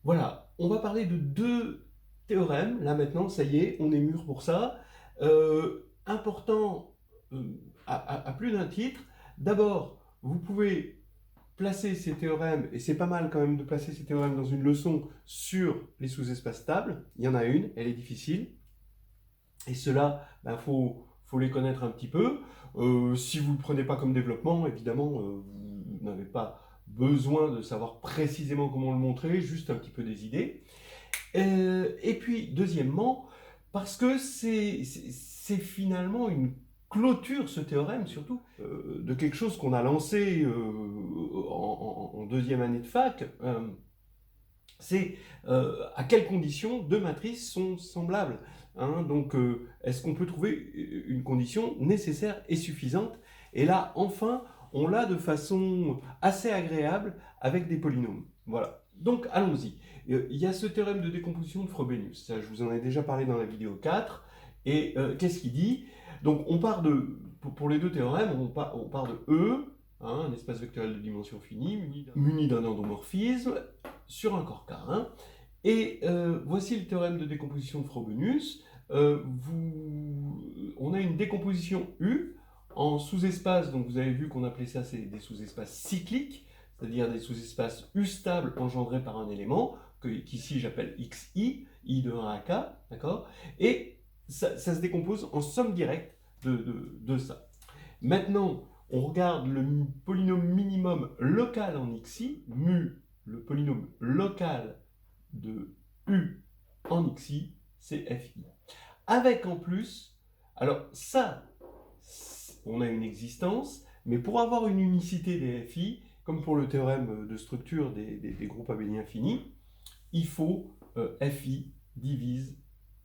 Voilà, on va parler de deux théorèmes. Là maintenant, ça y est, on est mûr pour ça. Important à plus d'un titre. D'abord, vous pouvez placer ces théorèmes, et c'est pas mal quand même de placer ces théorèmes dans une leçon sur les sous-espaces stables. Il y en a une, elle est difficile. Et cela, faut les connaître un petit peu. Si vous ne le prenez pas comme développement, évidemment, vous n'avez pas besoin de savoir précisément comment le montrer, juste un petit peu des idées. Et puis, deuxièmement, parce que c'est finalement une clôture, ce théorème, surtout, de quelque chose qu'on a lancé en deuxième année de fac. C'est à quelles conditions deux matrices sont semblables. Hein, donc, est-ce qu'on peut trouver une condition nécessaire et suffisante? Et là, enfin, on l'a de façon assez agréable avec des polynômes. Voilà. Donc, allons-y. Il y a ce théorème de décomposition de Frobenius. Ça, je vous en ai déjà parlé dans la vidéo 4. Et qu'est-ce qu'il dit? Donc, on part de, pour les deux théorèmes, on part de E, hein, un espace vectoriel de dimension finie, muni d'un endomorphisme, sur un corps K. Hein. Et voici le théorème de décomposition de Frobenius. On a une décomposition U en sous-espaces, donc vous avez vu qu'on appelait ça des sous-espaces cycliques, c'est-à-dire des sous-espaces U stables engendrés par un élément, qu'ici j'appelle XI, I de 1 à K, d'accord? Et ça se décompose en somme directe de ça. Maintenant, on regarde le polynôme minimum local en XI, mu, le polynôme local de U en XI, c'est FI. Avec en plus, alors ça, on a une existence, mais pour avoir une unicité des FI, comme pour le théorème de structure des groupes abéliens finis, il faut FI divise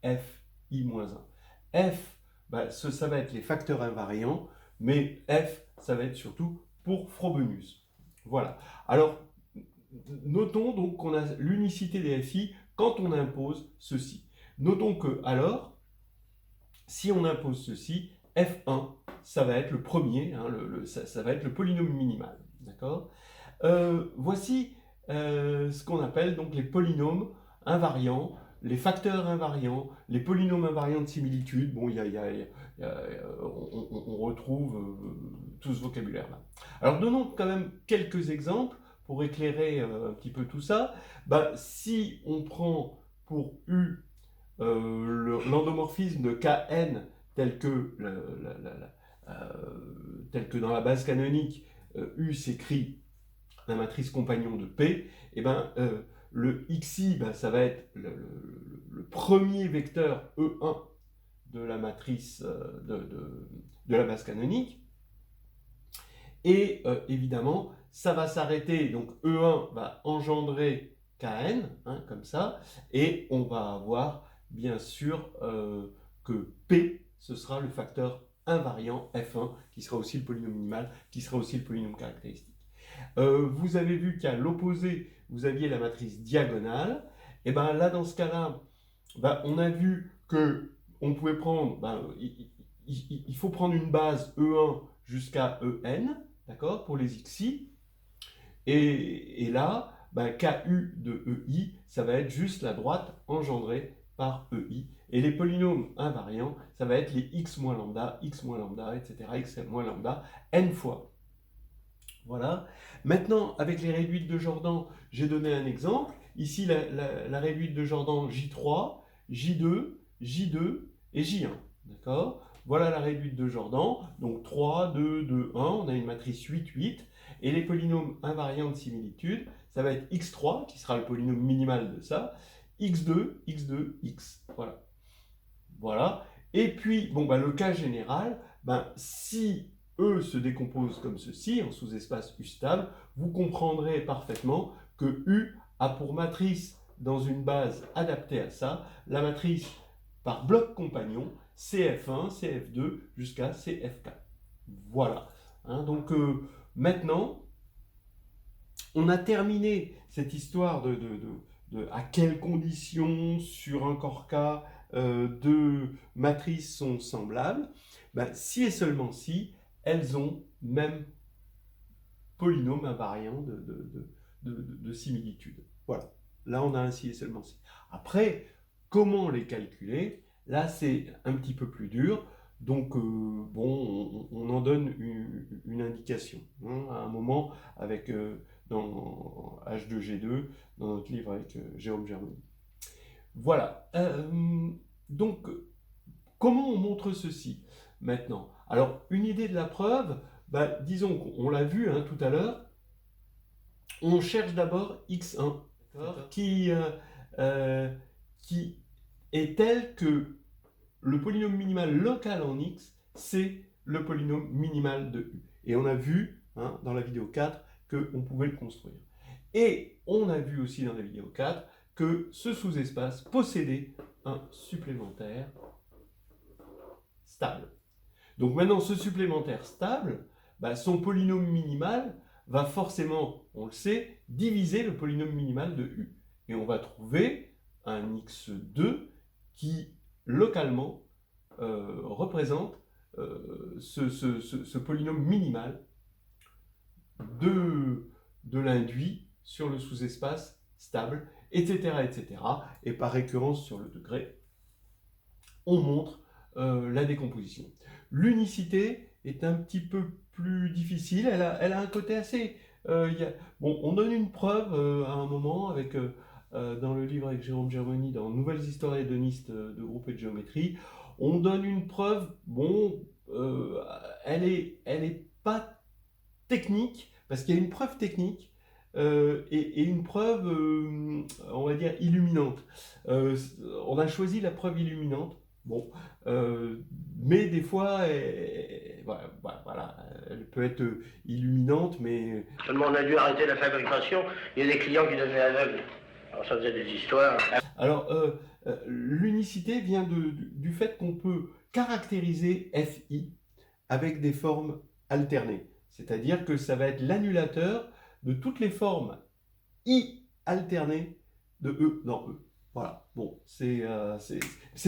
FI-1. F, ça va être les facteurs invariants, mais F, ça va être surtout pour Frobenius. Voilà. Alors, notons donc qu'on a l'unicité des FI quand on impose ceci. Notons que, alors, si on impose ceci, F1, ça va être le premier, hein, ça va être le polynôme minimal. D'accord? Voici ce qu'on appelle donc les polynômes invariants, les facteurs invariants, les polynômes invariants de similitude. Bon, on retrouve tout ce vocabulaire-là. Alors, donnons quand même quelques exemples pour éclairer un petit peu tout ça. Si on prend pour U l'endomorphisme de Kn tel que, tel que dans la base canonique, U s'écrit la matrice compagnon de P, et le xi, ça va être le premier vecteur E1 de la matrice de la base canonique. Et évidemment, ça va s'arrêter, donc E1 va engendrer Kn, hein, comme ça, et on va avoir bien sûr que P, ce sera le facteur invariant F1, qui sera aussi le polynôme minimal, qui sera aussi le polynôme caractéristique. Vous avez vu qu'à l'opposé, vous aviez la matrice diagonale. Et bien là, dans ce cas-là, on a vu que on pouvait prendre, il faut prendre une base E1 jusqu'à En, d'accord, pour les xi. Et là, KU de EI, ça va être juste la droite engendrée par EI. Et les polynômes invariants, ça va être les x moins lambda, etc., x moins lambda, n fois. Voilà. Maintenant, avec les réduites de Jordan, j'ai donné un exemple. Ici, la réduite de Jordan J3, J2, J2 et J1. D'accord? Voilà la réduite de Jordan. Donc 3, 2, 2, 1. On a une matrice 8, 8. Et les polynômes invariants de similitude, ça va être x3, qui sera le polynôme minimal de ça, x2, x2, x. Voilà. Voilà. Et puis, le cas général, si E se décompose comme ceci, en sous-espace U stable, vous comprendrez parfaitement que U a pour matrice, dans une base adaptée à ça, la matrice par bloc compagnon, CF1, CF2 jusqu'à CF4. Voilà. Hein, donc maintenant, on a terminé cette histoire de à quelles conditions sur un corps K deux matrices sont semblables. Si et seulement si elles ont même polynôme invariant de similitude. Voilà. là on a un si et seulement si. Après, comment les calculer? Là c'est un petit peu plus dur, donc bon, on en donne une indication, hein, à un moment avec, dans H2G2, dans notre livre avec Jérôme Germoni. Voilà, donc comment on montre ceci maintenant? Alors, une idée de la preuve, bah, disons qu'on l'a vu hein, tout à l'heure, on cherche d'abord x1, euh, qui est tel que le polynôme minimal local en x, c'est le polynôme minimal de u. Et on a vu hein, dans la vidéo 4 qu'on pouvait le construire. Et on a vu aussi dans la vidéo 4 que ce sous-espace possédait un supplémentaire stable. Donc maintenant, ce supplémentaire stable, bah, son polynôme minimal va forcément, on le sait, diviser le polynôme minimal de u. Et on va trouver un x2 qui, localement, représente ce polynôme minimal de l'induit sur le sous-espace stable, etc., etc. Et par récurrence sur le degré, on montre la décomposition. L'unicité est un petit peu plus difficile, elle a un côté assez... bon, on donne une preuve à un moment avec, dans le livre avec Jérôme Germoni, dans Nouvelles histoires hédonistes de groupe et de géométrie, on donne une preuve, bon, elle est pas technique, parce qu'il y a une preuve technique, et une preuve, on va dire, illuminante. On a choisi la preuve illuminante, bon, mais des fois, voilà, elle peut être illuminante, mais... Seulement on a dû arrêter la fabrication, il y a des clients qui devenaient aveugles. Alors ça faisait des histoires. Alors, l'unicité vient du fait qu'on peut caractériser FI avec des formes alternées. C'est-à-dire que ça va être l'annulateur de toutes les formes I alternées de E dans E. Voilà, bon, c'est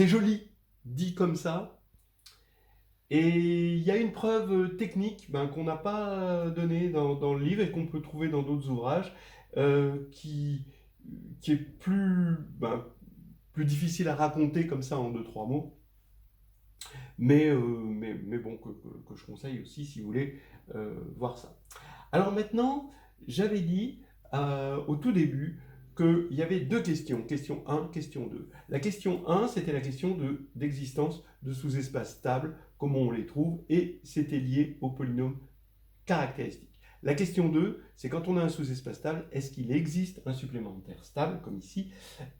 joli, dit comme ça. Et il y a une preuve technique qu'on n'a pas donnée dans le livre et qu'on peut trouver dans d'autres ouvrages, qui est plus difficile à raconter comme ça en 2-3 mots. Mais bon, que je conseille aussi si vous voulez voir ça. Alors maintenant, j'avais dit au tout début qu'il y avait deux questions, question 1, question 2. La question 1, c'était la question d'existence de sous-espaces stables, comment on les trouve, et c'était lié au polynôme caractéristique. La question 2, c'est quand on a un sous-espace stable, est-ce qu'il existe un supplémentaire stable, comme ici?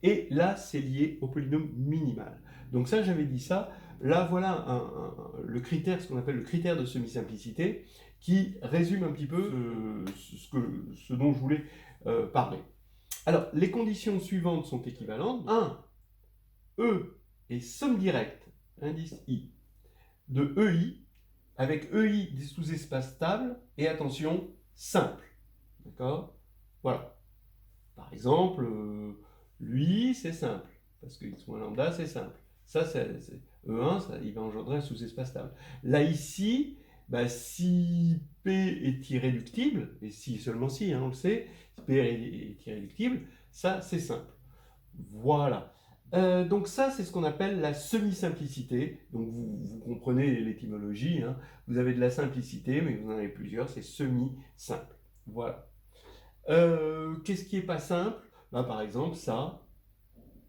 Et là, c'est lié au polynôme minimal. Donc ça, j'avais dit ça. Là, voilà le critère, ce qu'on appelle le critère de semi-simplicité, qui résume un petit peu ce dont je voulais parler. Alors, les conditions suivantes sont équivalentes. 1, E est somme directe, indice I, de EI, avec EI des sous-espaces stables, et attention, simple. D'accord? Voilà. Par exemple, lui, c'est simple, parce que x moins lambda, c'est simple. Ça, E1, il va engendrer un sous-espace stable. Là, ici, si P est irréductible, et si seulement si, hein, on le sait, si P est irréductible, ça, c'est simple. Voilà. Donc ça, c'est ce qu'on appelle la semi-simplicité. Donc vous comprenez l'étymologie, hein. Vous avez de la simplicité, mais vous en avez plusieurs, c'est semi-simple. Voilà. Qu'est-ce qui n'est pas simple? Par exemple, ça,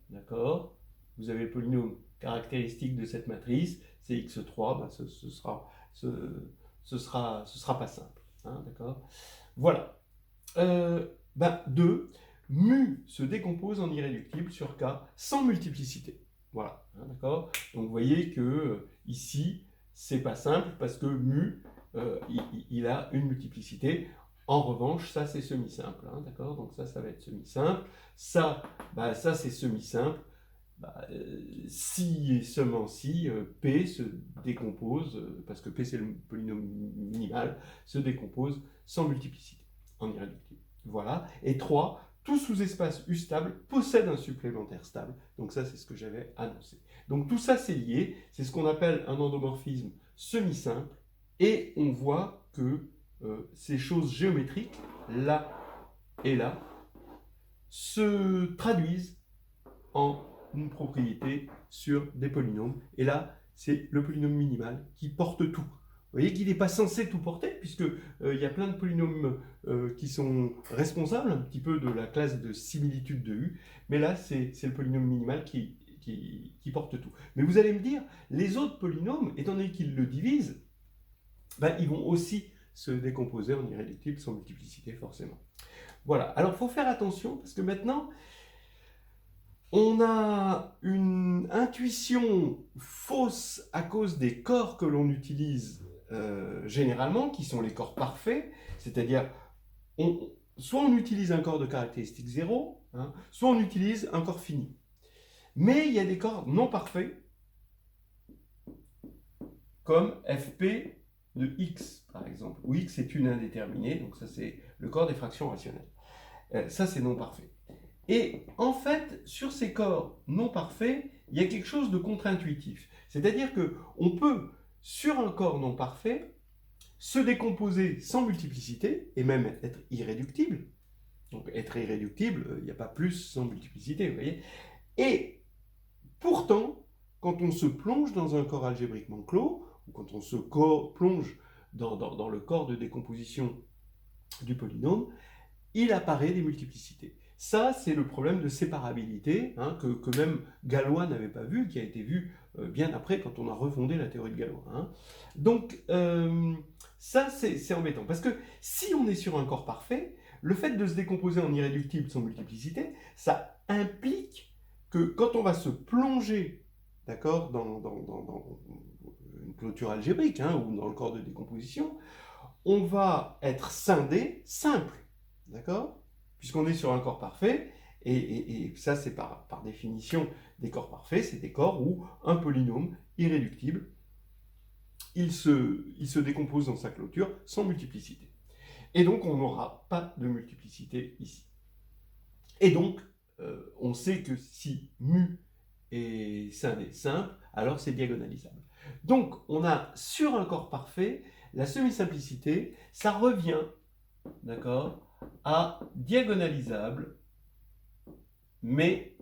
d'accord? Vous avez le polynôme caractéristique de cette matrice, c'est x3, ce sera pas simple, hein, d'accord? Voilà. 2, mu se décompose en irréductible sur K sans multiplicité. Voilà, hein, d'accord? Donc vous voyez que ici, c'est pas simple parce que mu, il a une multiplicité. En revanche, ça c'est semi-simple, hein, d'accord? Donc ça va être semi-simple. Ça, ça c'est semi-simple. Si et seulement si, P se décompose, parce que P c'est le polynôme minimal, se décompose sans multiplicité, en irréductible. Voilà. Et 3, tout sous-espace U stable possède un supplémentaire stable. Donc ça, c'est ce que j'avais annoncé. Donc tout ça, c'est lié. C'est ce qu'on appelle un endomorphisme semi-simple. Et on voit que ces choses géométriques, là et là, se traduisent en une propriété sur des polynômes. Et là, c'est le polynôme minimal qui porte tout. Vous voyez qu'il n'est pas censé tout porter, puisque y a plein de polynômes qui sont responsables un petit peu de la classe de similitude de U, mais là, c'est le polynôme minimal qui porte tout. Mais vous allez me dire, les autres polynômes, étant donné qu'ils le divisent, ben, ils vont aussi se décomposer en irréductible sans multiplicité, forcément. Voilà, alors il faut faire attention, parce que maintenant, on a une intuition fausse à cause des corps que l'on utilise généralement, qui sont les corps parfaits, c'est-à-dire soit on utilise un corps de caractéristique 0, hein, soit on utilise un corps fini. Mais il y a des corps non parfaits, comme Fp de x, par exemple, où x est une indéterminée, donc ça c'est le corps des fractions rationnelles. Ça c'est non parfait. Et en fait, sur ces corps non parfaits, il y a quelque chose de contre-intuitif. C'est-à-dire qu'on peut, sur un corps non parfait, se décomposer sans multiplicité, et même être irréductible. Donc être irréductible, il n'y a pas plus sans multiplicité, vous voyez. Et pourtant, quand on se plonge dans un corps algébriquement clos, ou quand on se plonge dans le corps de décomposition du polynôme, il apparaît des multiplicités. Ça, c'est le problème de séparabilité, hein, que même Galois n'avait pas vu, qui a été vu bien après, quand on a refondé la théorie de Galois. Hein. Donc, ça, c'est embêtant. Parce que si on est sur un corps parfait, le fait de se décomposer en irréductible sans multiplicité, ça implique que quand on va se plonger, d'accord, dans une clôture algébrique, hein, ou dans le corps de décomposition, on va être scindé simple, d'accord, puisqu'on est sur un corps parfait, et ça c'est par définition des corps parfaits, c'est des corps où un polynôme irréductible, il se décompose dans sa clôture sans multiplicité. Et donc on n'aura pas de multiplicité ici. Et donc, on sait que si mu est scindé simple, alors c'est diagonalisable. Donc on a sur un corps parfait, la semi-simplicité, ça revient, d'accord, à diagonalisable, mais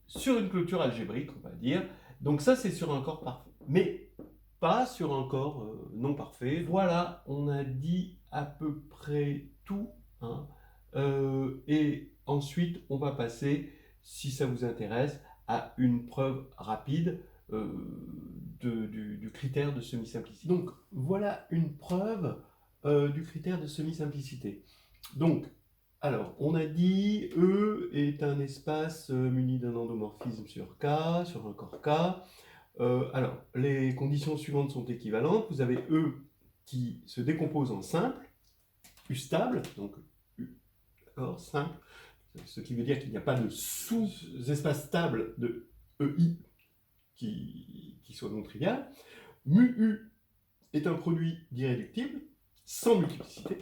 sur une clôture algébrique, on va dire. Donc ça, c'est sur un corps parfait, mais pas sur un corps non parfait. Voilà, on a dit à peu près tout. Hein. Et ensuite, on va passer, si ça vous intéresse, à une preuve rapide du critère de semi-simplicité. Donc, voilà une preuve du critère de semi-simplicité. Donc, alors, on a dit E est un espace muni d'un endomorphisme sur K, sur un corps K. Alors, les conditions suivantes sont équivalentes. Vous avez E qui se décompose en simple, U stable, donc U, d'accord, simple, ce qui veut dire qu'il n'y a pas de sous-espace stable de EI qui soit non trivial. Mu U est un produit d'irréductible, sans multiplicité.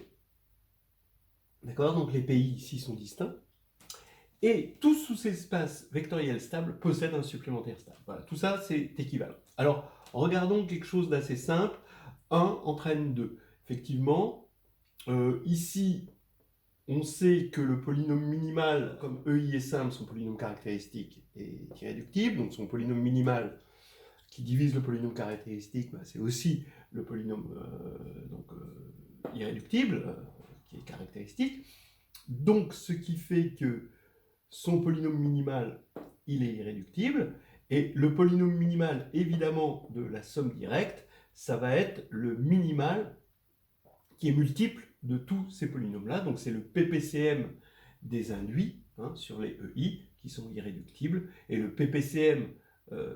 D'accord, donc les pays ici sont distincts. Et tout sous-espace vectoriel stable possède un supplémentaire stable. Voilà, tout ça, c'est équivalent. Alors, regardons quelque chose d'assez simple. 1 entraîne 2. Effectivement, ici, on sait que le polynôme minimal, comme EI est simple, son polynôme caractéristique est irréductible. Donc son polynôme minimal qui divise le polynôme caractéristique, bah, c'est aussi le polynôme irréductible, qui est caractéristique. Donc ce qui fait que son polynôme minimal, il est irréductible. Et le polynôme minimal, évidemment, de la somme directe, ça va être le minimal qui est multiple de tous ces polynômes-là. Donc c'est le PPCM des induits, hein, sur les EI, qui sont irréductibles. Et le PPCM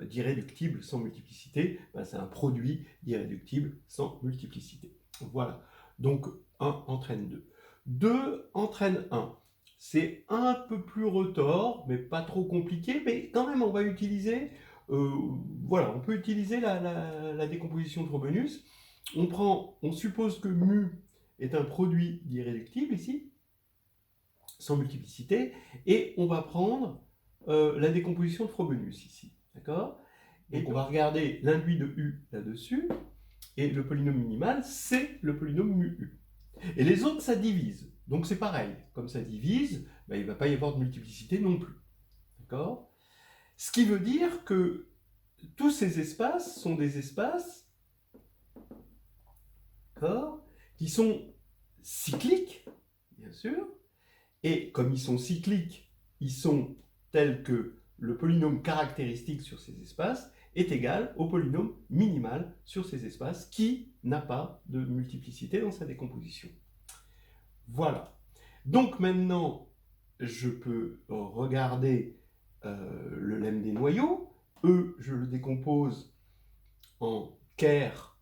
d'irréductible sans multiplicité, ben, c'est un produit d'irréductible sans multiplicité. Voilà. Donc 1 entraîne 2. 2 entraîne 1. C'est un peu plus retors, mais pas trop compliqué. Mais quand même, on va utiliser... voilà, on peut utiliser la décomposition de Frobenius. On suppose que mu est un produit d'irréductible ici, sans multiplicité, et on va prendre la décomposition de Frobenius ici, d'accord? Et on va regarder l'induit de U là-dessus, et le polynôme minimal, c'est le polynôme mu U. Et les autres, ça divise. Donc c'est pareil, comme ça divise, ben, il ne va pas y avoir de multiplicité non plus. D'accord? Ce qui veut dire que tous ces espaces sont des espaces, d'accord, qui sont cycliques, bien sûr, et comme ils sont cycliques, ils sont tels que le polynôme caractéristique sur ces espaces est égal au polynôme minimal sur ces espaces qui n'a pas de multiplicité dans sa décomposition. Voilà. Donc maintenant, je peux regarder le lemme des noyaux. E, je le décompose en ker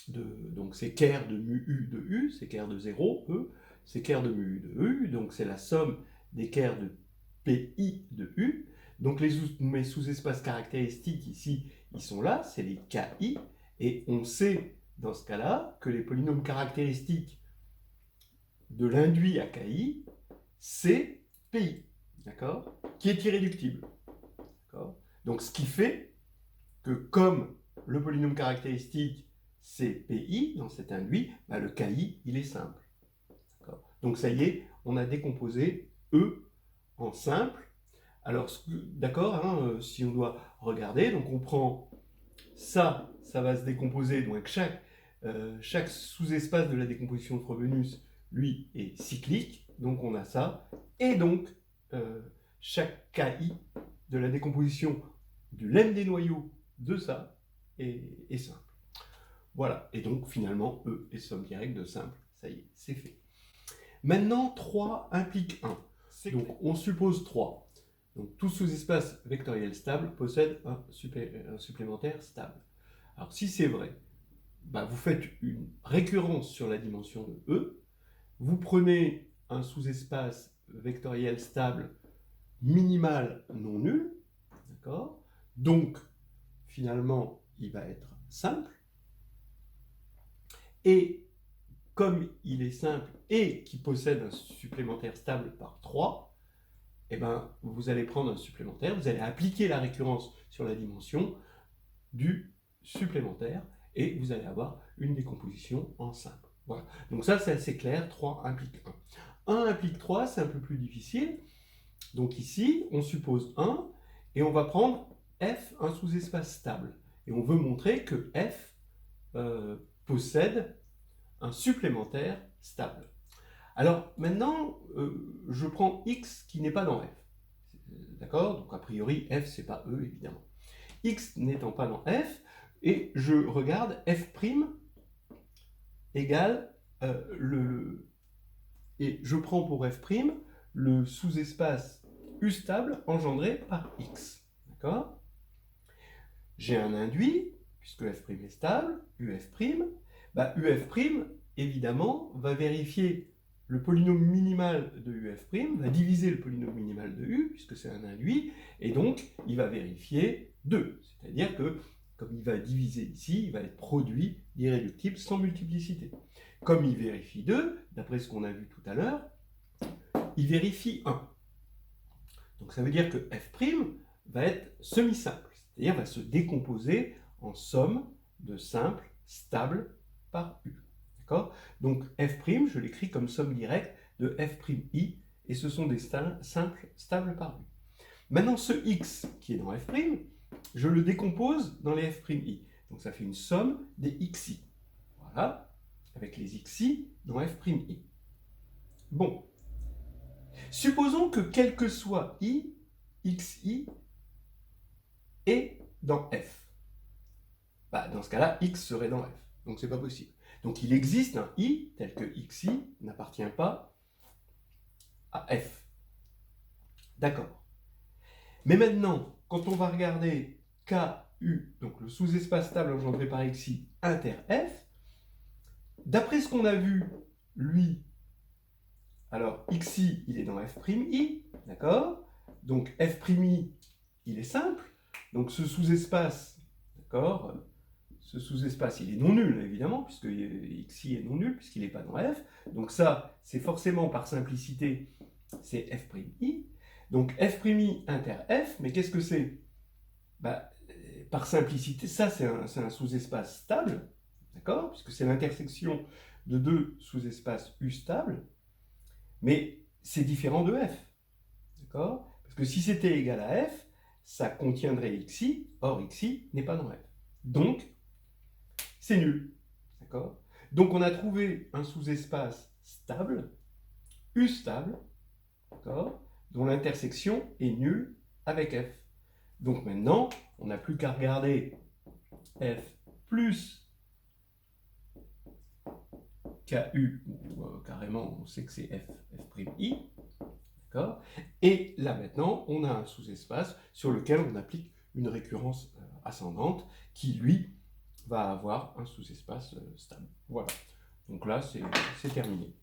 donc c'est ker de mu u de u, c'est ker de 0, E, c'est ker de mu u de u, donc c'est la somme des kers de pi de u. Donc mes sous-espaces caractéristiques ici, ils sont là, c'est les ki, et on sait dans ce cas-là que les polynômes caractéristiques de l'induit à ki, c'est pi, d'accord, qui est irréductible. Donc ce qui fait que comme le polynôme caractéristique c'est pi dans cet induit, bah, le ki il est simple. Donc ça y est, on a décomposé E en simple. Alors d'accord, hein, si on doit regarder, donc on prend ça, ça va se décomposer, donc chaque sous-espace de la décomposition de Frobenius, lui, est cyclique, donc on a ça, et donc chaque ki de la décomposition du lemme des noyaux de ça est simple. Voilà, et donc finalement, E est somme directe de simple, ça y est, c'est fait. Maintenant, 3 implique 1. Donc on suppose 3. Donc tout sous-espace vectoriel stable possède un supplémentaire stable. Alors si c'est vrai, bah, vous faites une récurrence sur la dimension de E, vous prenez un sous-espace vectoriel stable minimal non nul, d'accord? Donc finalement, il va être simple. Et comme il est simple et qu'il possède un supplémentaire stable par 3, eh ben, vous allez prendre un supplémentaire, vous allez appliquer la récurrence sur la dimension du supplémentaire et vous allez avoir une décomposition en simple. Voilà. Donc ça, c'est assez clair, 3 implique 1. 1 implique 3, c'est un peu plus difficile. Donc ici, on suppose 1 et on va prendre f, un sous-espace stable. Et on veut montrer que f possède un supplémentaire stable. Alors maintenant, je prends x qui n'est pas dans f. D'accord? Donc a priori, f, c'est pas E, évidemment. X n'étant pas dans f, et je regarde f' égale et je prends pour f' le sous-espace U stable engendré par x. D'accord? J'ai un induit, puisque f' est stable, UF'. Bah, UF', évidemment, va vérifier le polynôme minimal de UF', va diviser le polynôme minimal de U, puisque c'est un induit, et donc il va vérifier 2. C'est-à-dire que, comme il va diviser ici, il va être produit d'irréductible sans multiplicité. Comme il vérifie 2, d'après ce qu'on a vu tout à l'heure, il vérifie 1. Donc ça veut dire que f' va être semi-simple, c'est-à-dire va se décomposer en somme de simples stables par U. D'accord? Donc f', je l'écris comme somme directe de f'I, et ce sont des simples stables par U. Maintenant, ce x qui est dans f', je le décompose dans les f'I. Donc ça fait une somme des xi. Voilà, avec les xi dans f'I. Bon. Supposons que quel que soit i, xi est dans f. Bah, dans ce cas-là, x serait dans f. Donc c'est pas possible. Donc il existe un i tel que xi n'appartient pas à f. D'accord. Mais maintenant, quand on va regarder KU, donc le sous-espace stable engendré par xi inter f, d'après ce qu'on a vu, lui, alors xi, il est dans f'I, d'accord? Donc f'I, il est simple. Donc ce sous-espace, d'accord? Ce sous-espace, il est non nul, évidemment, puisque xi est non nul, puisqu'il n'est pas dans f. Donc ça, c'est forcément par simplicité, c'est f'I. Donc f'I inter f, mais qu'est-ce que c'est? Bah, par simplicité, ça, c'est un sous-espace stable, d'accord? Puisque c'est l'intersection de deux sous-espaces U stables. Mais c'est différent de f. D'accord? Parce que si c'était égal à f, ça contiendrait xi, or xi n'est pas dans f. Donc, c'est nul. D'accord? Donc, on a trouvé un sous-espace stable, U stable, d'accord, dont l'intersection est nulle avec f. Donc maintenant, on n'a plus qu'à regarder f plus KU, ou carrément on sait que c'est f, f'I, d'accord? Et là maintenant, on a un sous-espace sur lequel on applique une récurrence ascendante qui, lui, va avoir un sous-espace stable. Voilà. Donc là, c'est terminé.